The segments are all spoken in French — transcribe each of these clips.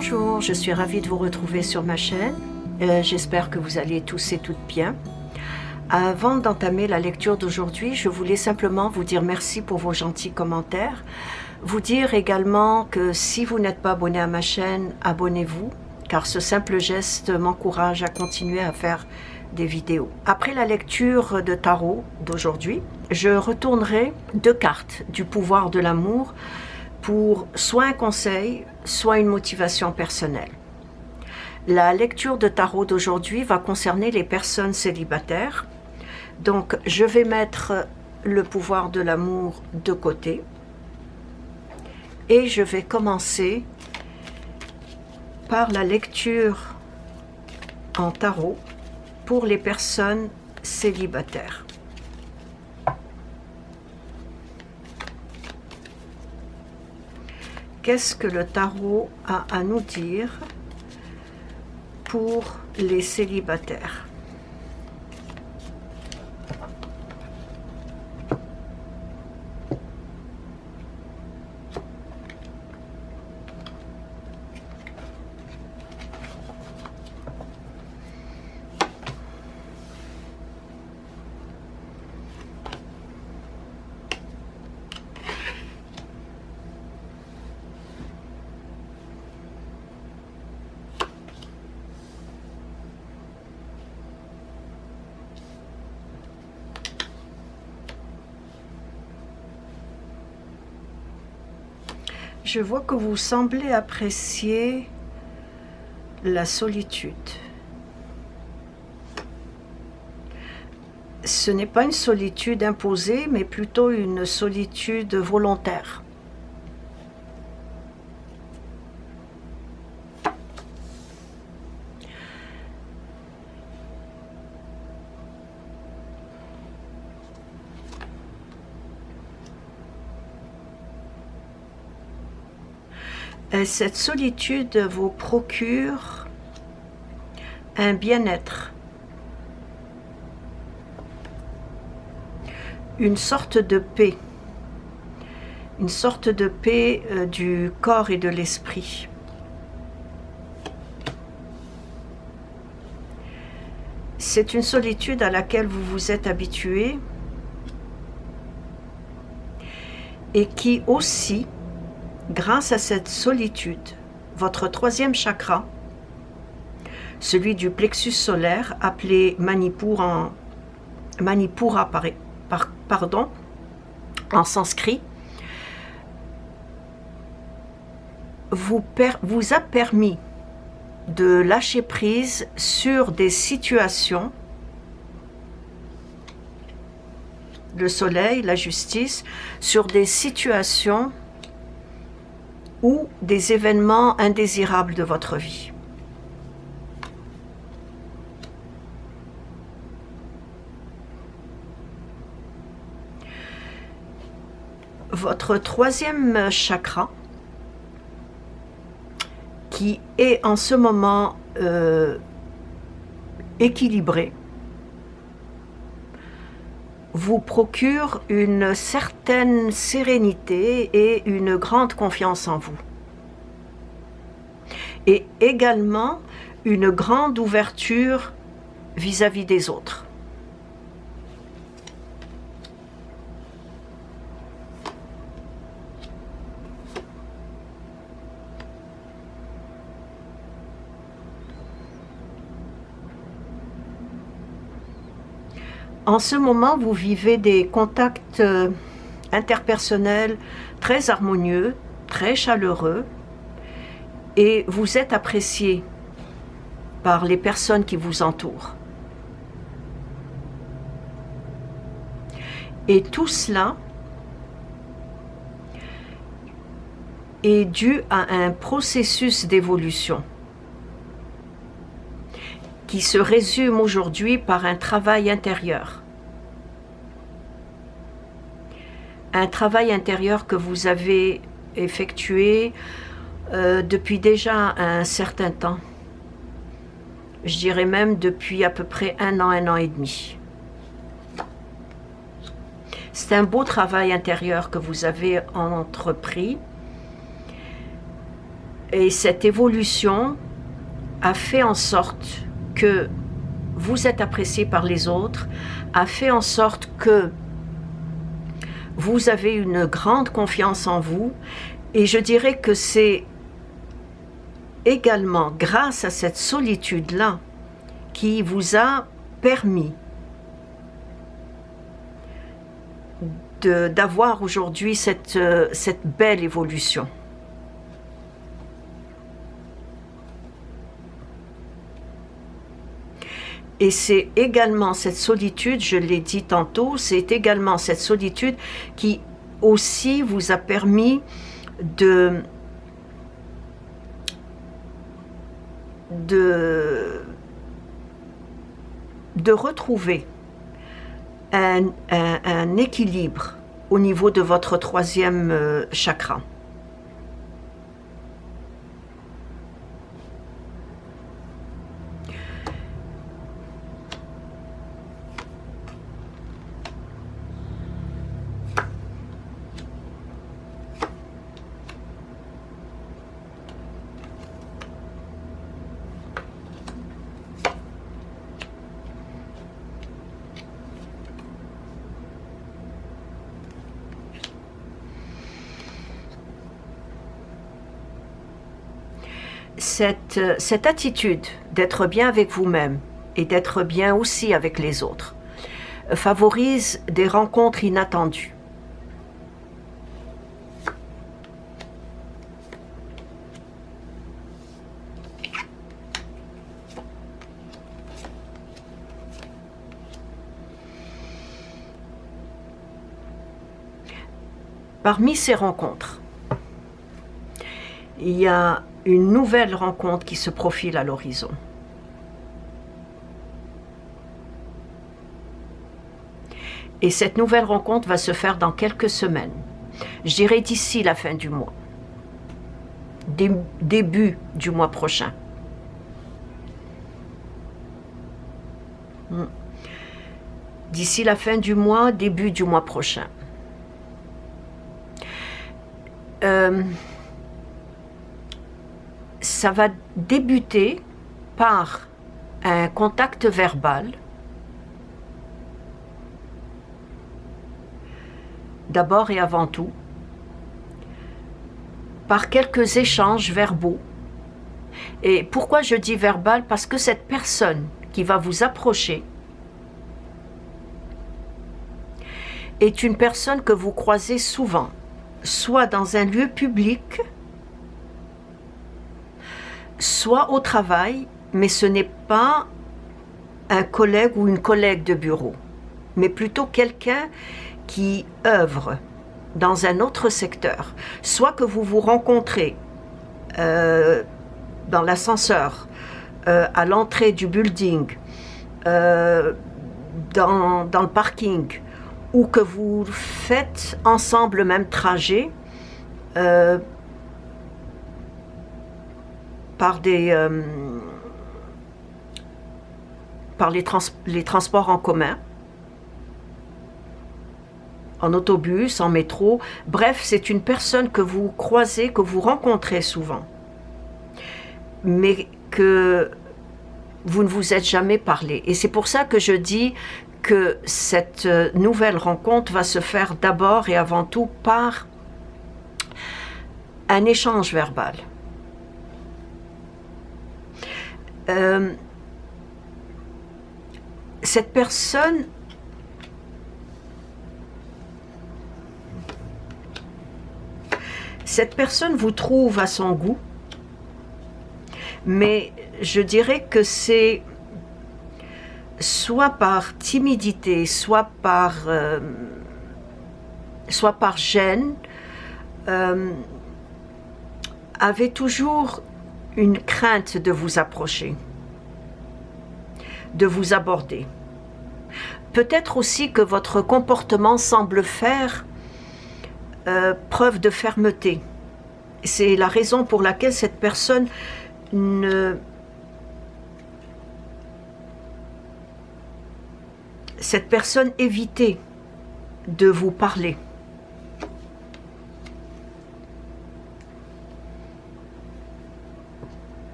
Bonjour, je suis ravie de vous retrouver sur ma chaîne. J'espère que vous allez tous et toutes bien. Avant d'entamer la lecture d'aujourd'hui, je voulais simplement vous dire merci pour vos gentils commentaires. Vous dire également que si vous n'êtes pas abonné à ma chaîne, abonnez-vous, car ce simple geste m'encourage à continuer à faire des vidéos. Après la lecture de tarot d'aujourd'hui, je retournerai 2 cartes du pouvoir de l'amour pour soit un conseil, soit une motivation personnelle. La lecture de tarot d'aujourd'hui va concerner les personnes célibataires. Donc, je vais mettre le pouvoir de l'amour de côté et je vais commencer par la lecture en tarot pour les personnes célibataires. Qu'est-ce que le tarot a à nous dire pour les célibataires? Je vois que vous semblez apprécier la solitude. Ce n'est pas une solitude imposée, mais plutôt une solitude volontaire. Cette solitude vous procure un bien-être, une sorte de paix du corps et de l'esprit. C'est une solitude à laquelle vous vous êtes habitué et qui aussi, grâce à cette solitude, votre 3e chakra, celui du plexus solaire, appelé Manipura en sanskrit, vous a permis de lâcher prise sur des situations, le soleil, la justice, sur des situations ou des événements indésirables de votre vie. Votre 3e chakra, qui est en ce moment équilibré, vous procure une certaine sérénité et une grande confiance en vous. Et également une grande ouverture vis-à-vis des autres. En ce moment, vous vivez des contacts interpersonnels très harmonieux, très chaleureux, et vous êtes apprécié par les personnes qui vous entourent. Et tout cela est dû à un processus d'évolution qui se résume aujourd'hui par un travail intérieur. Un travail intérieur que vous avez effectué depuis déjà un certain temps. Je dirais même depuis à peu près 1 an et demi. C'est un beau travail intérieur que vous avez entrepris Et cette évolution a fait en sorte que vous êtes apprécié par les autres, a fait en sorte que vous avez une grande confiance en vous. Et je dirais que c'est également grâce à cette solitude-là qui vous a permis d'avoir aujourd'hui cette belle évolution. Et c'est également cette solitude, je l'ai dit tantôt, c'est également cette solitude qui aussi vous a permis de retrouver un équilibre au niveau de votre troisième chakra. Cette attitude d'être bien avec vous-même et d'être bien aussi avec les autres favorise des rencontres inattendues. Parmi ces rencontres, il y a une nouvelle rencontre qui se profile à l'horizon. Et cette nouvelle rencontre va se faire dans quelques semaines. Je dirais d'ici la fin du mois. Début du mois prochain. D'ici la fin du mois, début du mois prochain. Ça va débuter par un contact verbal, d'abord et avant tout, par quelques échanges verbaux. Et pourquoi je dis verbal? Parce que cette personne qui va vous approcher est une personne que vous croisez souvent, soit dans un lieu public, soit au travail, mais ce n'est pas un collègue ou une collègue de bureau, mais plutôt quelqu'un qui œuvre dans un autre secteur. Soit que vous vous rencontrez dans l'ascenseur, à l'entrée du building, dans le parking, ou que vous faites ensemble le même trajet, par les transports en commun, en autobus, en métro. Bref, c'est une personne que vous croisez, que vous rencontrez souvent, mais que vous ne vous êtes jamais parlé. Et c'est pour ça que je dis que cette nouvelle rencontre va se faire d'abord et avant tout par un échange verbal. Cette personne vous trouve à son goût, mais je dirais que c'est soit par timidité, soit par gêne, avait toujours une crainte de vous approcher, de vous aborder. Peut-être aussi que votre comportement semble faire preuve de fermeté. C'est la raison pour laquelle cette personne évitait de vous parler.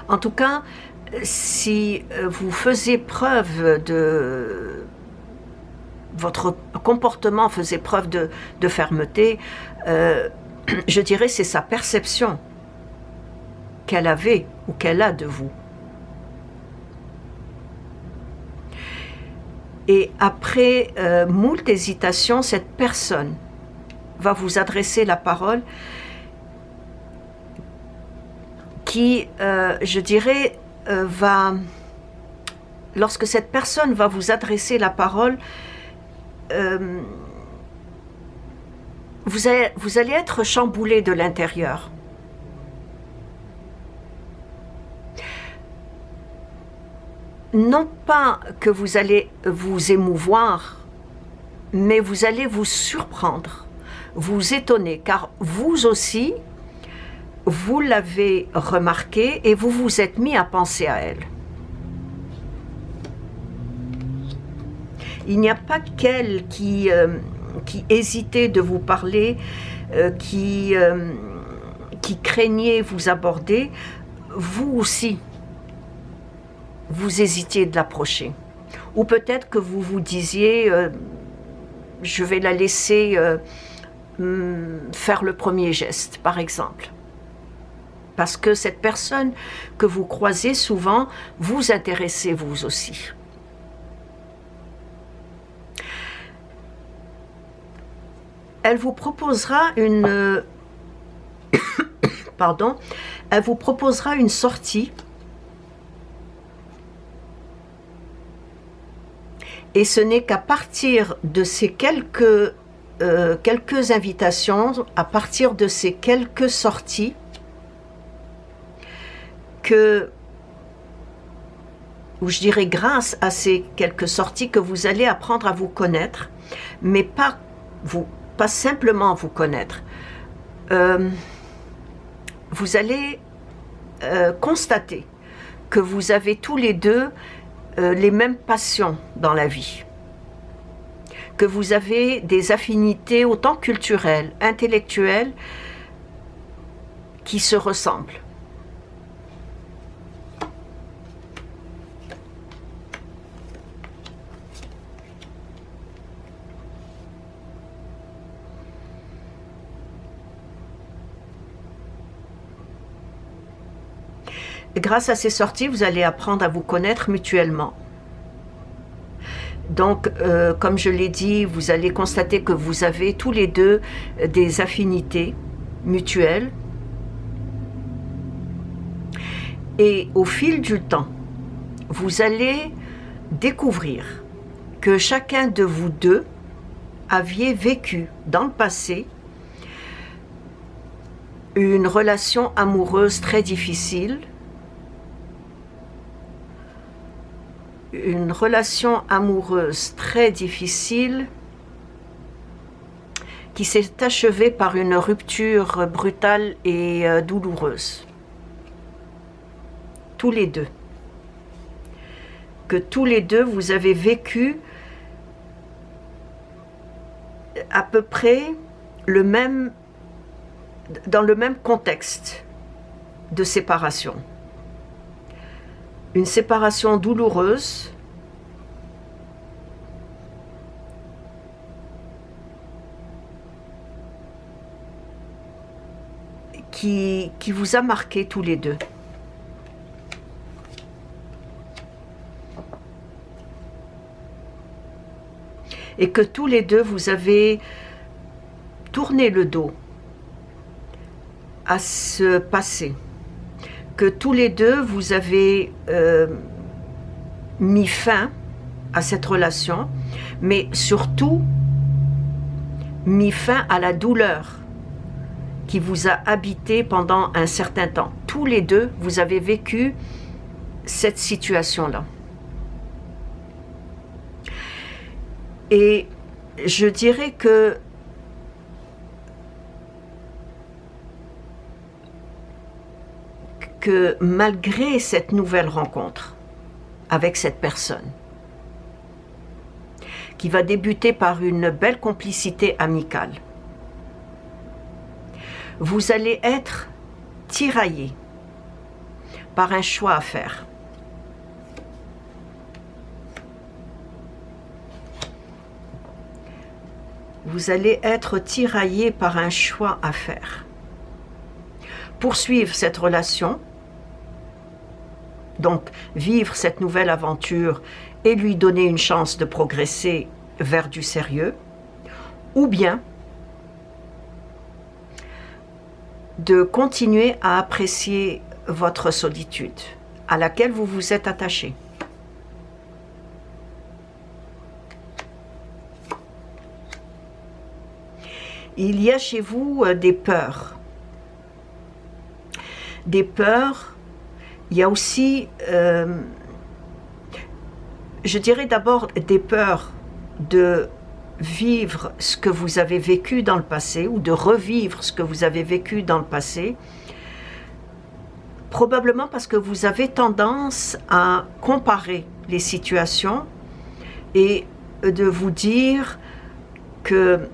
En tout cas, si vous faisiez preuve de... votre comportement faisait preuve de fermeté, je dirais c'est sa perception qu'elle avait ou qu'elle a de vous. Et après moult hésitations, cette personne va vous adresser la parole qui, je dirais, lorsque cette personne va vous adresser la parole, vous allez être chamboulé de l'intérieur. Non pas que vous allez vous émouvoir, mais vous allez vous surprendre, vous étonner, car vous aussi, vous l'avez remarqué et vous vous êtes mis à penser à elle. Il n'y a pas qu'elle qui hésitait de vous parler, qui craignait vous aborder, vous aussi. Vous hésitiez de l'approcher. Ou peut-être que vous vous disiez, je vais la laisser faire le premier geste, par exemple. Parce que cette personne que vous croisez souvent, vous intéressez vous aussi. Elle vous proposera une... Pardon. Elle vous proposera une sortie. Et ce n'est qu'à partir de ces quelques invitations, à partir de ces quelques sorties, ou je dirais grâce à ces quelques sorties, que vous allez apprendre à vous connaître, mais pas simplement vous connaître. Vous allez constater que vous avez tous les deux les mêmes passions dans la vie, que vous avez des affinités autant culturelles, intellectuelles, qui se ressemblent. Grâce à ces sorties, vous allez apprendre à vous connaître mutuellement. Donc, comme je l'ai dit, vous allez constater que vous avez tous les deux des affinités mutuelles. Et au fil du temps, vous allez découvrir que chacun de vous deux aviez vécu dans le passé une relation amoureuse très difficile, une relation amoureuse très difficile qui s'est achevée par une rupture brutale et douloureuse. Tous les deux. Que tous les deux, vous avez vécu à peu près dans le même contexte de séparation. Une séparation douloureuse qui vous a marqué tous les deux. Et que tous les deux, vous avez tourné le dos à ce passé. Que tous les deux, vous avez mis fin à cette relation, mais surtout mis fin à la douleur qui vous a habité pendant un certain temps. Tous les deux, vous avez vécu cette situation-là. Et je dirais que malgré cette nouvelle rencontre avec cette personne, qui va débuter par une belle complicité amicale, vous allez être tiraillé par un choix à faire. Vous allez être tiraillé par un choix à faire. Poursuivre cette relation, donc vivre cette nouvelle aventure et lui donner une chance de progresser vers du sérieux, ou bien de continuer à apprécier votre solitude à laquelle vous vous êtes attaché. Il y a chez vous des peurs. Des peurs, il y a aussi, je dirais d'abord des peurs de vivre ce que vous avez vécu dans le passé ou de revivre ce que vous avez vécu dans le passé, probablement parce que vous avez tendance à comparer les situations et de vous dire que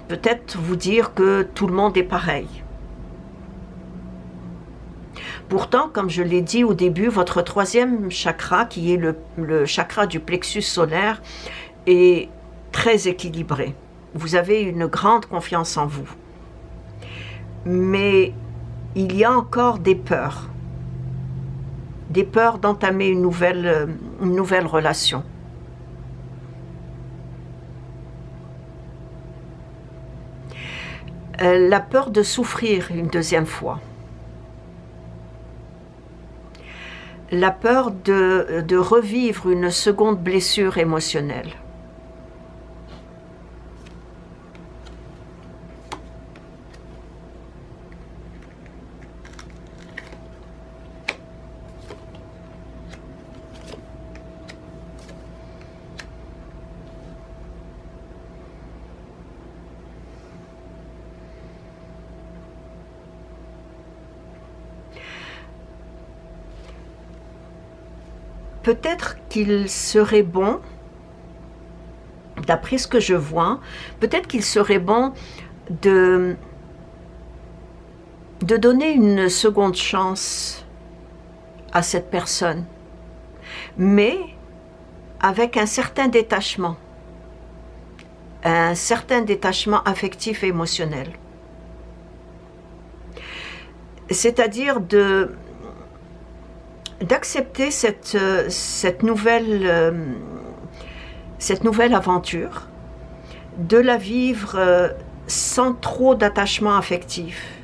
peut-être vous dire que tout le monde est pareil. Pourtant, comme je l'ai dit au début, votre troisième chakra, qui est le chakra du plexus solaire, est très équilibré. Vous avez une grande confiance en vous. Mais il y a encore des peurs d'entamer une nouvelle relation. La peur de souffrir une deuxième fois. La peur de revivre une seconde blessure émotionnelle. Peut-être qu'il serait bon, d'après ce que je vois, peut-être qu'il serait bon de donner une seconde chance à cette personne, mais avec un certain détachement affectif et émotionnel. C'est-à-dire d'accepter cette nouvelle aventure, de la vivre sans trop d'attachement affectif.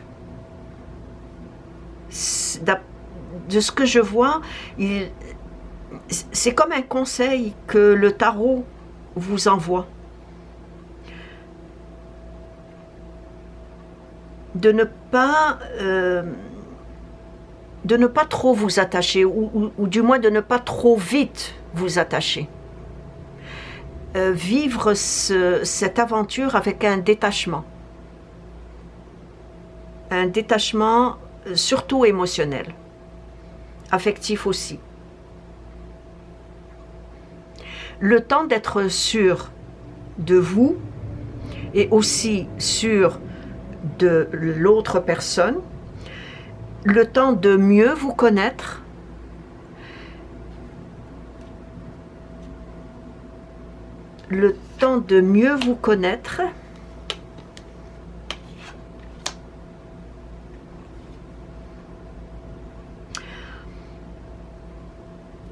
De ce que je vois, c'est comme un conseil que le tarot vous envoie. De ne pas trop vous attacher, ou du moins de ne pas trop vite vous attacher. Vivre cette aventure avec un détachement surtout émotionnel, affectif aussi. Le temps d'être sûr de vous et aussi sûr de l'autre personne, le temps de mieux vous connaître,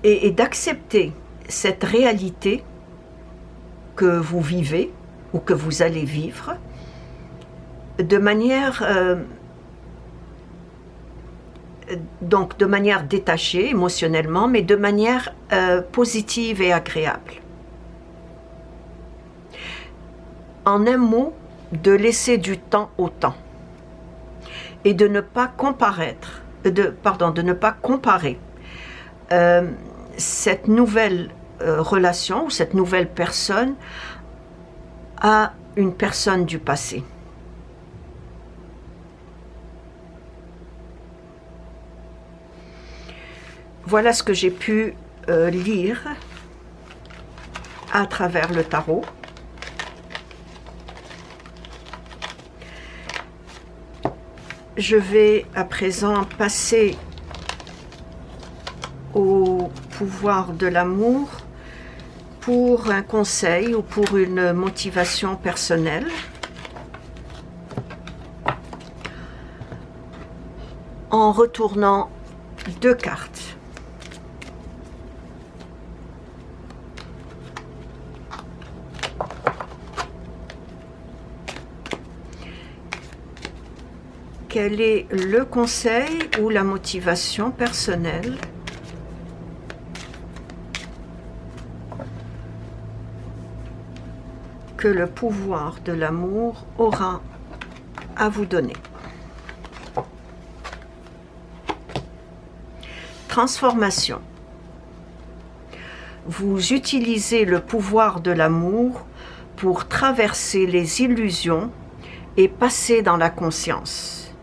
et d'accepter cette réalité que vous vivez ou que vous allez vivre de manière détachée émotionnellement, mais de manière positive et agréable. En un mot, de laisser du temps au temps et de ne pas comparer cette nouvelle relation ou cette nouvelle personne à une personne du passé. Voilà ce que j'ai pu lire à travers le tarot. Je vais à présent passer au pouvoir de l'amour pour un conseil ou pour une motivation personnelle. En retournant 2 cartes. Quel est le conseil ou la motivation personnelle que le pouvoir de l'amour aura à vous donner? Transformation. Vous utilisez le pouvoir de l'amour pour traverser les illusions et passer dans la conscience,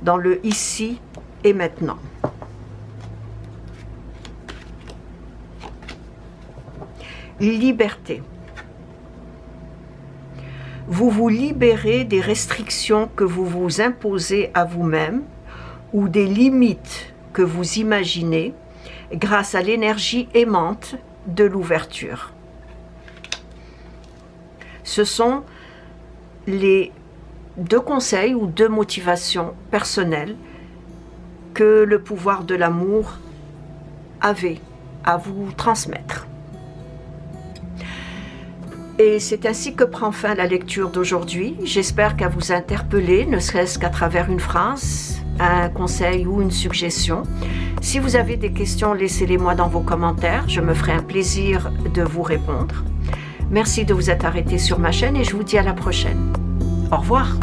dans le ici et maintenant. Liberté. Vous vous libérez des restrictions que vous vous imposez à vous-même ou des limites que vous imaginez grâce à l'énergie aimante de l'ouverture. Ce sont les 2 conseils ou 2 motivations personnelles que le pouvoir de l'amour avait à vous transmettre. Et c'est ainsi que prend fin la lecture d'aujourd'hui. J'espère qu'elle vous a interpellé, ne serait-ce qu'à travers une phrase, un conseil ou une suggestion. Si vous avez des questions, laissez-les-moi dans vos commentaires. Je me ferai un plaisir de vous répondre. Merci de vous être arrêté sur ma chaîne et je vous dis à la prochaine. Au revoir.